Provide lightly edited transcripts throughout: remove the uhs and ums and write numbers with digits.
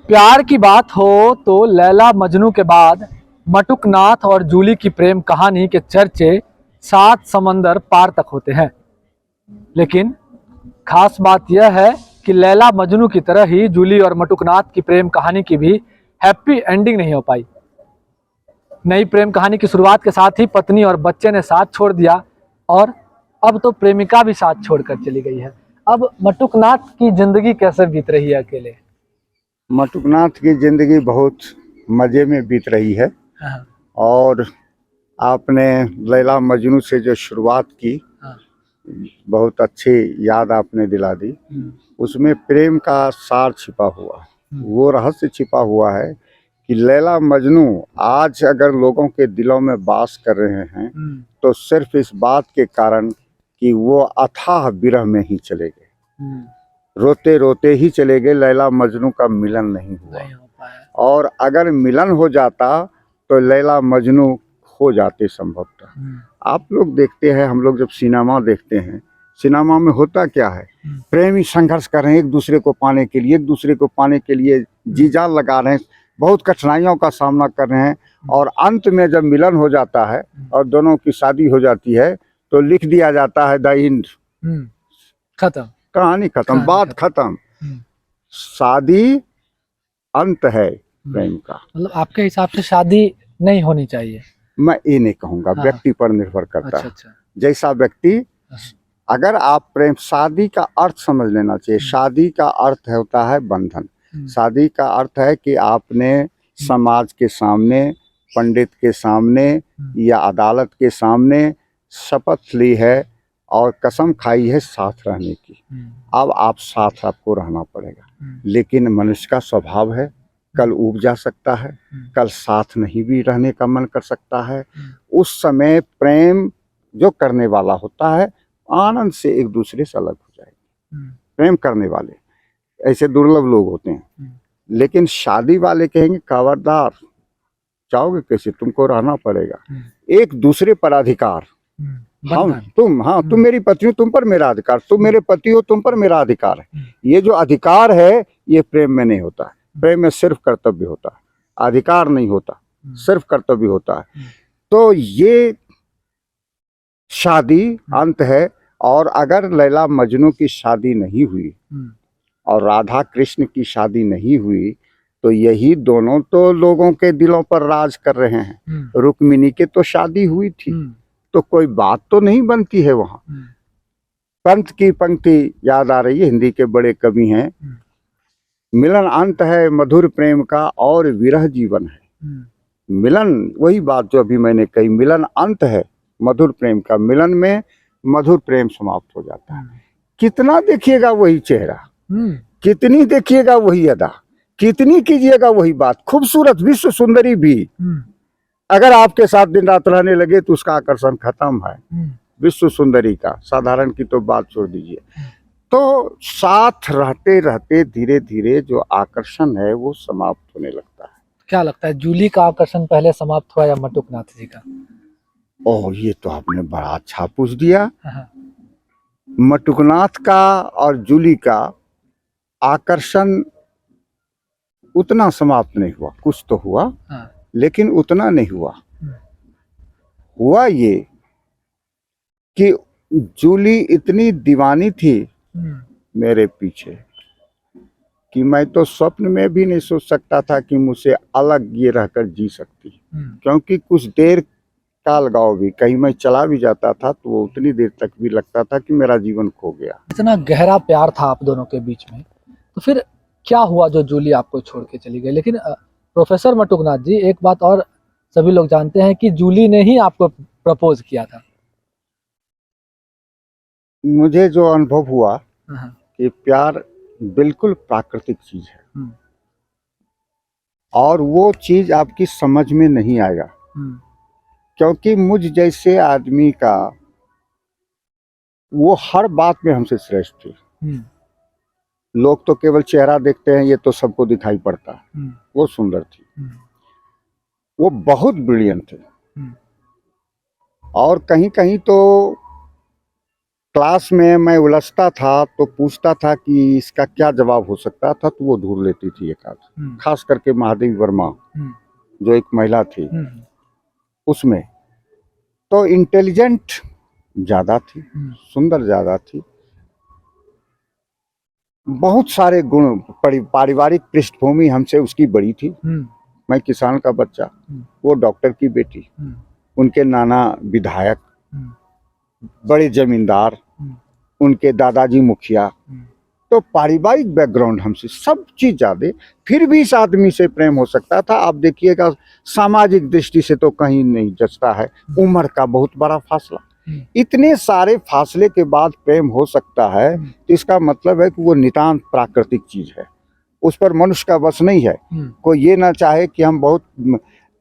प्यार की बात हो तो लैला मजनू के बाद मटुकनाथ और जूली की प्रेम कहानी के चर्चे 7 समंदर पार तक होते हैं। लेकिन खास बात यह है कि लैला मजनू की तरह ही जूली और मटुकनाथ की प्रेम कहानी की भी हैप्पी एंडिंग नहीं हो पाई। नई प्रेम कहानी की शुरुआत के साथ ही पत्नी और बच्चे ने साथ छोड़ दिया और अब तो प्रेमिका भी साथ छोड़कर चली गई है। अब मटुकनाथ की जिंदगी कैसे बीत रही है अकेले? मटुकनाथ की जिंदगी बहुत मज़े में बीत रही है। हाँ, और आपने लैला मजनू से जो शुरुआत की, हाँ, बहुत अच्छी याद आपने दिला दी। उसमें प्रेम का सार छिपा हुआ, वो रहस्य छिपा हुआ है कि लैला मजनू आज अगर लोगों के दिलों में वास कर रहे हैं तो सिर्फ इस बात के कारण कि वो अथाह विरह में ही चले गए, रोते रोते ही चले गए। लैला मजनू का मिलन नहीं हुआ, नहीं हो पाया। और अगर मिलन हो जाता तो लैला मजनू हो जाते संभवतः। आप लोग देखते हैं, हम लोग जब सिनेमा देखते हैं, सिनेमा में होता क्या है, प्रेमी संघर्ष कर रहे हैं एक दूसरे को पाने के लिए, एक दूसरे को पाने के लिए जी जान लगा रहे हैं, बहुत कठिनाइयों का सामना कर रहे हैं, और अंत में जब मिलन हो जाता है और दोनों की शादी हो जाती है तो लिख दिया जाता है द एंड, खत्म, कहानी खत्म, बात खत्म। शादी अंत है प्रेम का। मतलब आपके हिसाब से शादी नहीं होनी चाहिए? मैं ये नहीं कहूँगा, हाँ, व्यक्ति पर निर्भर करता है। अच्छा। जैसा व्यक्ति, अगर आप प्रेम, शादी का अर्थ समझ लेना चाहिए। शादी का अर्थ होता है बंधन। शादी का अर्थ है कि आपने समाज के सामने, पंडित के सामने या अदालत के सामने शपथ ली है और कसम खाई है साथ रहने की। अब आप साथ, आपको रहना पड़ेगा। लेकिन मनुष्य का स्वभाव है, कल ऊब जा सकता है, कल साथ नहीं भी रहने का मन कर सकता है। उस समय प्रेम जो करने वाला होता है आनंद से एक दूसरे से अलग हो जाएगी। प्रेम करने वाले ऐसे दुर्लभ लोग होते हैं। लेकिन शादी वाले कहेंगे खबरदार, चाहोगे कैसे, तुमको रहना पड़ेगा। एक दूसरे पर अधिकार, तुम मेरी पत्नी हो, तुम पर मेरा अधिकार, तुम मेरे पति हो, तुम पर मेरा अधिकार है। ये जो अधिकार है ये प्रेम में नहीं होता है। प्रेम में सिर्फ कर्तव्य होता है, अधिकार नहीं होता, सिर्फ कर्तव्य होता है। तो ये शादी अंत है। और अगर लैला मजनू की शादी नहीं हुई और राधा कृष्ण की शादी नहीं हुई तो यही दोनों तो लोगों के दिलों पर राज कर रहे हैं। रुक्मिणी की तो शादी हुई थी तो कोई बात तो नहीं बनती है वहां। पंत की पंक्ति याद आ रही है, हिंदी के बड़े कवि हैं, मिलन अंत है मधुर प्रेम का और विरह जीवन है। मिलन, वही बात जो अभी मैंने कही, मिलन अंत है मधुर प्रेम का, मिलन में मधुर प्रेम समाप्त हो जाता है। कितना देखिएगा वही चेहरा, कितनी देखिएगा वही अदा, कितनी कीजिएगा वही बात, खूबसूरत विश्व सुंदरी भी अगर आपके साथ दिन रात रहने लगे तो उसका आकर्षण खत्म है। विश्व सुंदरी का, साधारण की तो बात छोड़ दीजिए। तो साथ रहते रहते धीरे धीरे जो आकर्षण है वो समाप्त होने लगता है। क्या लगता है, जूली का आकर्षण पहले समाप्त हुआ या मटुकनाथ जी का? ओह, ये तो आपने बड़ा अच्छा पूछ दिया। मटुकनाथ का और जूली का आकर्षण उतना समाप्त नहीं हुआ, कुछ तो हुआ लेकिन उतना नहीं हुआ। हुआ ये कि जूली इतनी दीवानी थी मेरे पीछे कि मैं तो स्वप्न में भी नहीं सोच सकता था कि मुझसे अलग ये रहकर जी सकती। क्योंकि कुछ देर का अलगाव भी, कहीं मैं चला भी जाता था तो वो उतनी देर तक भी लगता था कि मेरा जीवन खो गया। इतना गहरा प्यार था आप दोनों के बीच में, तो फिर क्या हुआ जो जूली आपको छोड़ के चली गई? लेकिन प्रोफेसर मटुकनाथ जी, एक बात और सभी लोग जानते हैं कि जूली ने ही आपको प्रपोज किया था। मुझे जो अनुभव हुआ कि प्यार बिल्कुल प्राकृतिक चीज है और वो चीज आपकी समझ में नहीं आएगा, क्योंकि मुझ जैसे आदमी का वो हर बात में हमसे श्रेष्ठ थी। लोग तो केवल चेहरा देखते हैं, ये तो सबको दिखाई पड़ता है। वो सुंदर थी, वो बहुत ब्रिलियंट थे, और कहीं कहीं तो क्लास में मैं उलझता था तो पूछता था कि इसका क्या जवाब हो सकता था, तो वो ढूंढ लेती थी एक आध, खास करके महादेवी वर्मा जो एक महिला थी उसमें। तो इंटेलिजेंट ज़्यादा थी, सुंदर ज़्यादा थी, बहुत सारे गुण, पारिवारिक पृष्ठभूमि हमसे उसकी बड़ी थी। मैं किसान का बच्चा, वो डॉक्टर की बेटी, उनके नाना विधायक, बड़े जमींदार, उनके दादाजी मुखिया। तो पारिवारिक बैकग्राउंड हमसे सब चीज ज्यादा, फिर भी इस आदमी से प्रेम हो सकता था। आप देखिएगा सामाजिक दृष्टि से तो कहीं नहीं जचता है, उम्र का बहुत बड़ा फासला, इतने सारे फासले के बाद प्रेम हो सकता है, तो इसका मतलब है कि वो नितांत प्राकृतिक चीज है, उस पर मनुष्य का बस नहीं है। कोई ये ना चाहे कि हम बहुत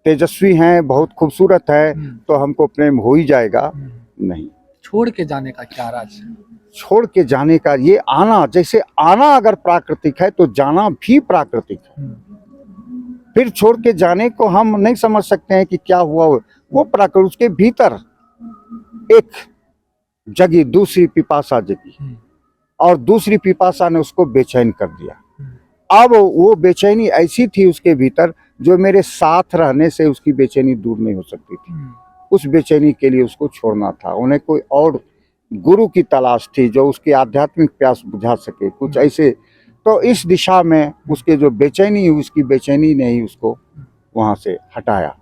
तेजस्वी हैं, बहुत खूबसूरत है तो हमको प्रेम हो ही जाएगा, नहीं। छोड़ के जाने का क्या राज है? छोड़ के जाने का ये आना, जैसे आना अगर प्राकृतिक है तो जाना भी प्राकृतिक है। फिर छोड़ के जाने को हम नहीं समझ सकते हैं कि क्या हुआ, वो प्राकृतिक, उसके भीतर एक जगी, दूसरी पिपासा जगी, और दूसरी पिपासा ने उसको बेचैन कर दिया। अब वो बेचैनी ऐसी थी उसके भीतर, जो मेरे साथ रहने से उसकी बेचैनी दूर नहीं हो सकती थी। उस बेचैनी के लिए उसको छोड़ना था, उन्हें कोई और गुरु की तलाश थी जो उसकी आध्यात्मिक प्यास बुझा सके, कुछ ऐसे। तो इस दिशा में उसके जो बेचैनी, उसकी बेचैनी ने ही उसको वहाँ से हटाया।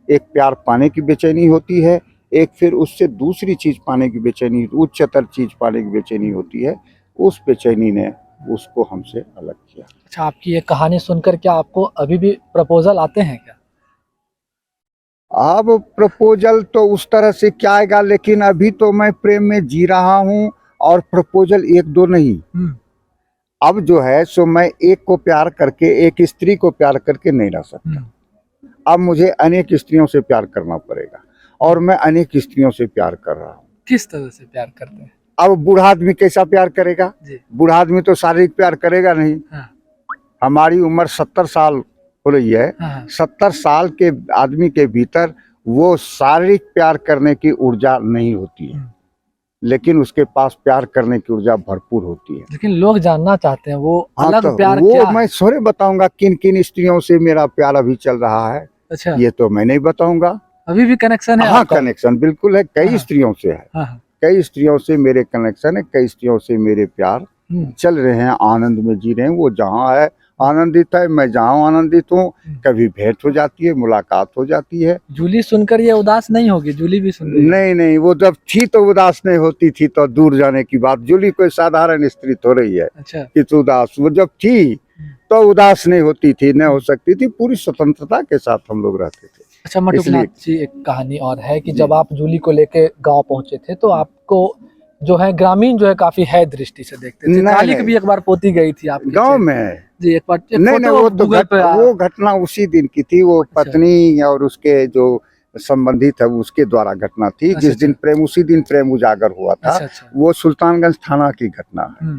एक प्यार पाने की बेचैनी होती है, एक फिर उससे दूसरी चीज पाने की बेचैनी, उच्चतर चीज पाने की बेचैनी होती है। उस बेचैनी ने उसको हमसे अलग किया। अच्छा, आपकी ये कहानी सुनकर क्या आपको अभी भी प्रपोजल आते हैं क्या? अब प्रपोजल तो उस तरह से क्या आएगा, लेकिन अभी तो मैं प्रेम में जी रहा हूँ, और प्रपोजल एक दो नहीं। अब जो है सो मैं एक को प्यार करके, एक स्त्री को प्यार करके नहीं रह सकता। अब मुझे अनेक स्त्रियों से प्यार करना पड़ेगा, और मैं अनेक स्त्रियों से प्यार कर रहा हूँ। किस तरह से प्यार करते हैं? अब बूढ़ा आदमी कैसा प्यार करेगा? बूढ़ा आदमी तो शारीरिक प्यार करेगा नहीं। हमारी उम्र 70 साल हो रही है। 70 साल के आदमी के भीतर वो शारीरिक प्यार करने की ऊर्जा नहीं होती है, लेकिन उसके पास प्यार करने की ऊर्जा भरपूर होती है। लेकिन लोग जानना चाहते हैं वो अलग तो प्यार वो क्या है? मैं सोरे बताऊंगा किन किन स्त्रियों से मेरा प्यार अभी चल रहा है। अच्छा, ये तो मैं नहीं बताऊंगा। अभी भी कनेक्शन है? हाँ, कनेक्शन बिल्कुल है, कई स्त्रियों से है। कई स्त्रियों से मेरे कनेक्शन है, कई स्त्रियों से मेरे प्यार चल रहे हैं, आनंद में जी रहे हैं। वो जहाँ है आनंदित है, मैं जहाँ आनंदित हूँ। कभी भेंट हो जाती है, मुलाकात हो जाती है। जूली सुनकर ये उदास नहीं होगी? जूली भी सुन रही है? नहीं नहीं, वो जब थी तो उदास नहीं होती थी, तो दूर जाने की बात। जूली कोई साधारण स्त्री तो रही है। अच्छा, कि तो उदास, वो जब थी तो उदास नहीं होती थी, नहीं हो सकती थी। पूरी स्वतंत्रता के साथ हम लोग रहते थे। अच्छा मटुकनाथ जी, एक कहानी और है कि जब आप जूली को लेके गांव पहुंचे थे तो आपको जो है ग्रामीण जो है काफी है दृष्टि से देखते थे। कालिक भी एक बार पोती गई थी आपके गांव में जी, एक बार नहीं, वो तो वो घटना उसी दिन की थी। वो पत्नी और उसके जो संबंधित है उसके द्वारा घटना थी। जिस दिन प्रेम, उसी दिन प्रेम उजागर हुआ था। वो सुल्तानगंज थाना की घटना है।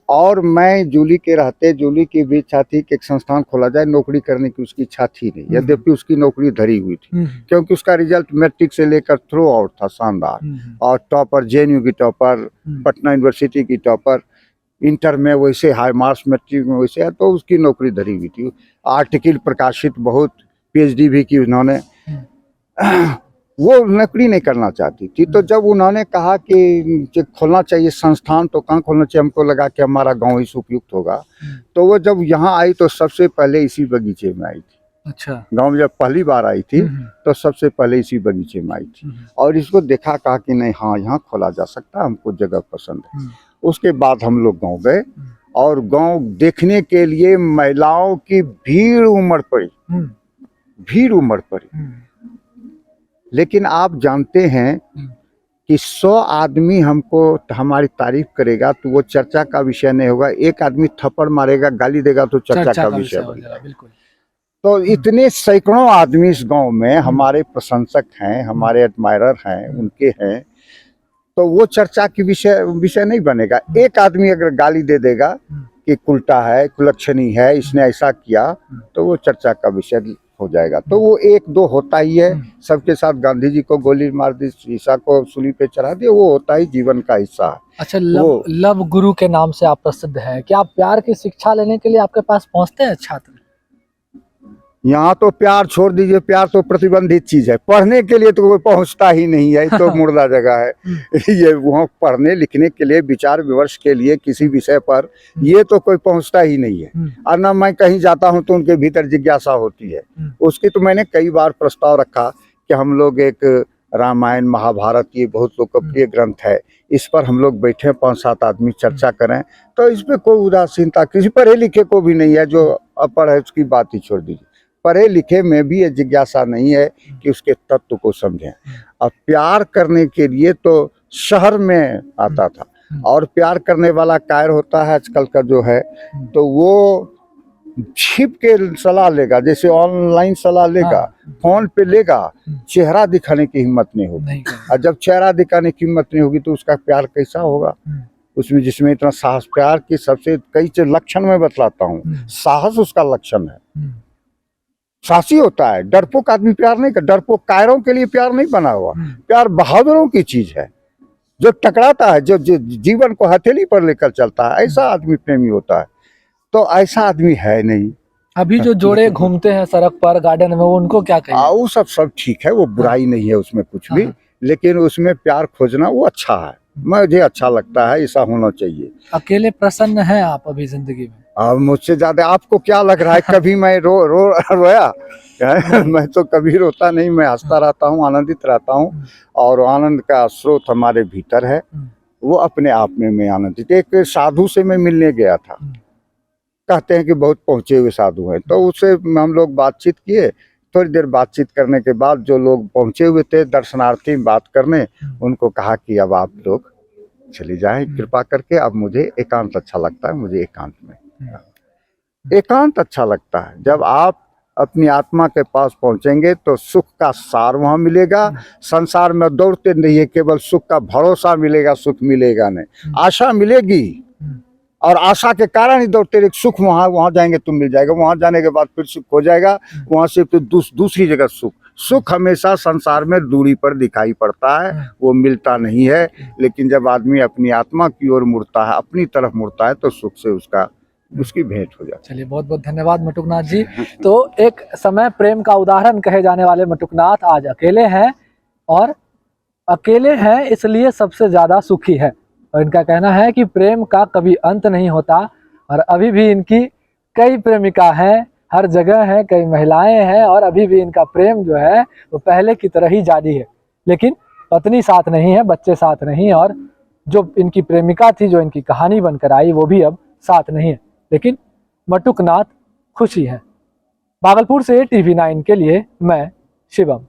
और मैं जूली के रहते, जूली की भी इच्छा थी कि एक संस्थान खोला जाए। नौकरी करने की उसकी इच्छा थी नहीं, यद्यपि उसकी नौकरी धरी हुई थी, क्योंकि उसका रिजल्ट मैट्रिक से लेकर थ्रू आउट था शानदार। और टॉपर, JNU की टॉपर, पटना यूनिवर्सिटी की टॉपर, इंटर में वैसे हाई मार्क्स, मैट्रिक में वैसे है, तो उसकी नौकरी धरी हुई थी। आर्टिकल प्रकाशित बहुत, PhD भी की उन्होंने। वो नौकरी नहीं करना चाहती थी। तो जब उन्होंने कहा कि खोलना चाहिए संस्थान, तो कहाँ खोलना चाहिए, हमको लगा कि हमारा गांव ही उपयुक्त होगा। तो वो जब यहाँ आई तो सबसे पहले इसी बगीचे में आई थी। अच्छा, गांव में जब पहली बार आई थी तो सबसे पहले इसी बगीचे में आई थी, और इसको देखा, कहा कि नहीं, हाँ यहाँ खोला जा सकता है, हमको जगह पसंद है। उसके बाद हम लोग गाँव गए, और गाँव देखने के लिए महिलाओं की भीड़ उमड़ पड़ी, भीड़ उमड़ पड़ी। लेकिन आप जानते हैं कि 100 आदमी हमको हमारी तारीफ करेगा तो वो चर्चा का विषय नहीं होगा। एक आदमी थप्पड़ मारेगा, गाली देगा तो चर्चा का विषय बनेगा। बिल्कुल। तो इतने सैकड़ों आदमी इस गांव में हमारे प्रशंसक हैं, हमारे एडमायरर हैं, उनके हैं, तो वो चर्चा की विषय नहीं बनेगा। एक आदमी अगर गाली दे देगा कि उल्टा है, कुलक्षणी है, इसने ऐसा किया, तो वो चर्चा का विषय हो जाएगा। तो वो एक दो होता ही है सबके साथ। गांधी जी को गोली मार दी, ईसा को सूली पे चढ़ा दिया, वो होता ही जीवन का हिस्सा है। अच्छा, लव गुरु के नाम से आप प्रसिद्ध हैं। क्या आप प्यार की शिक्षा लेने के लिए आपके पास पहुंचते हैं छात्र? यहाँ तो प्यार छोड़ दीजिए, प्यार तो प्रतिबंधित चीज है। पढ़ने के लिए तो कोई पहुंचता ही नहीं है, तो मुर्दा जगह है। ये वहाँ पढ़ने लिखने के लिए, विचार विमर्श के लिए किसी विषय पर, ये तो कोई पहुंचता ही नहीं है। और ना मैं कहीं जाता हूँ तो उनके भीतर जिज्ञासा होती है। उसकी तो मैंने कई बार प्रस्ताव रखा कि हम लोग एक रामायण महाभारत, ये बहुत लोकप्रिय ग्रंथ है, इस पर हम लोग बैठे 5-7 आदमी चर्चा करें। तो इस पर कोई उदासीनता किसी पढ़े लिखे को भी नहीं है। जो अपढ़ है उसकी बात ही छोड़ दीजिए। पढ़े लिखे में भी ये जिज्ञासा नहीं है कि उसके तत्व को समझें। अब प्यार करने के लिए तो शहर में आता था, और प्यार करने वाला कायर होता है आजकल का जो है, तो वो छिप के सलाह लेगा, जैसे ऑनलाइन सलाह लेगा, फोन पे लेगा, चेहरा दिखाने की हिम्मत नहीं होगी। और जब चेहरा दिखाने की हिम्मत नहीं होगी तो उसका प्यार कैसा होगा? उसमें जिसमें इतना साहस, प्यार की सबसे कई लक्षण मैं बतलाता हूँ, साहस उसका लक्षण है। साहसी होता है। डरपोक आदमी प्यार नहीं कर, डरपोक कायरों के लिए प्यार नहीं बना हुआ। प्यार बहादुरों की चीज है, जो टकराता है, जो जीवन को हथेली पर लेकर चलता है, ऐसा आदमी प्रेमी होता है। तो ऐसा आदमी है नहीं। अभी जो जोड़े घूमते हैं सड़क पर, गार्डन में, वो उनको क्या कहें? वो सब ठीक है, वो बुराई नहीं है उसमें कुछ भी, लेकिन उसमें प्यार खोजना वो अच्छा है, मुझे अच्छा लगता है, ऐसा होना चाहिए। अकेले प्रसन्न हैं आप अभी जिंदगी में? अब मुझसे ज्यादा आपको क्या लग रहा है? कभी मैं रोया? मैं तो कभी रोता नहीं, मैं हंसता रहता हूँ, आनंदित रहता हूँ। और आनंद का स्रोत हमारे भीतर है, वो अपने आप में मैं आनंदित। एक साधु से मैं मिलने गया था, कहते हैं कि बहुत पहुंचे हुए साधु हैं, तो उससे हम लोग बातचीत किए। थोड़ी देर बातचीत करने के बाद जो लोग पहुंचे हुए थे दर्शनार्थी बात करने, उनको कहा कि अब आप लोग चली जाएं कृपा करके, अब मुझे एकांत अच्छा लगता है। मुझे एकांत में एकांत अच्छा लगता है। जब आप अपनी आत्मा के पास पहुंचेंगे तो सुख का सार वहां मिलेगा। संसार में दौड़ते नहीं है, केवल सुख का भरोसा मिलेगा, सुख मिलेगा नहीं। आशा मिलेगी, और आशा के कारण ही दौड़ते रहे। सुख वहां जाएंगे तो मिल जाएगा, वहां जाने के बाद फिर सुख हो जाएगा, वहां से फिर दूसरी जगह सुख हमेशा संसार में दूरी पर दिखाई पड़ता है, वो मिलता नहीं है। लेकिन जब आदमी अपनी आत्मा की ओर मुड़ता है, अपनी तरफ मुड़ता है, तो सुख से उसकी भेंट हो जाती है। चलिए, बहुत बहुत धन्यवाद मटुकनाथ जी। तो एक समय प्रेम का उदाहरण कहे जाने वाले मटुकनाथ आज अकेले हैं, और अकेले हैं इसलिए सबसे ज्यादा सुखी है। और इनका कहना है कि प्रेम का कभी अंत नहीं होता, और अभी भी इनकी कई प्रेमिका हैं, हर जगह है, कई महिलाएं हैं, और अभी भी इनका प्रेम जो है वो पहले की तरह ही जारी है। लेकिन पत्नी साथ नहीं है, बच्चे साथ नहीं, और जो इनकी प्रेमिका थी, जो इनकी कहानी बनकर आई, वो भी अब साथ नहीं है। लेकिन मटुकनाथ खुशी है। भागलपुर से TV9 के लिए मैं शिवम।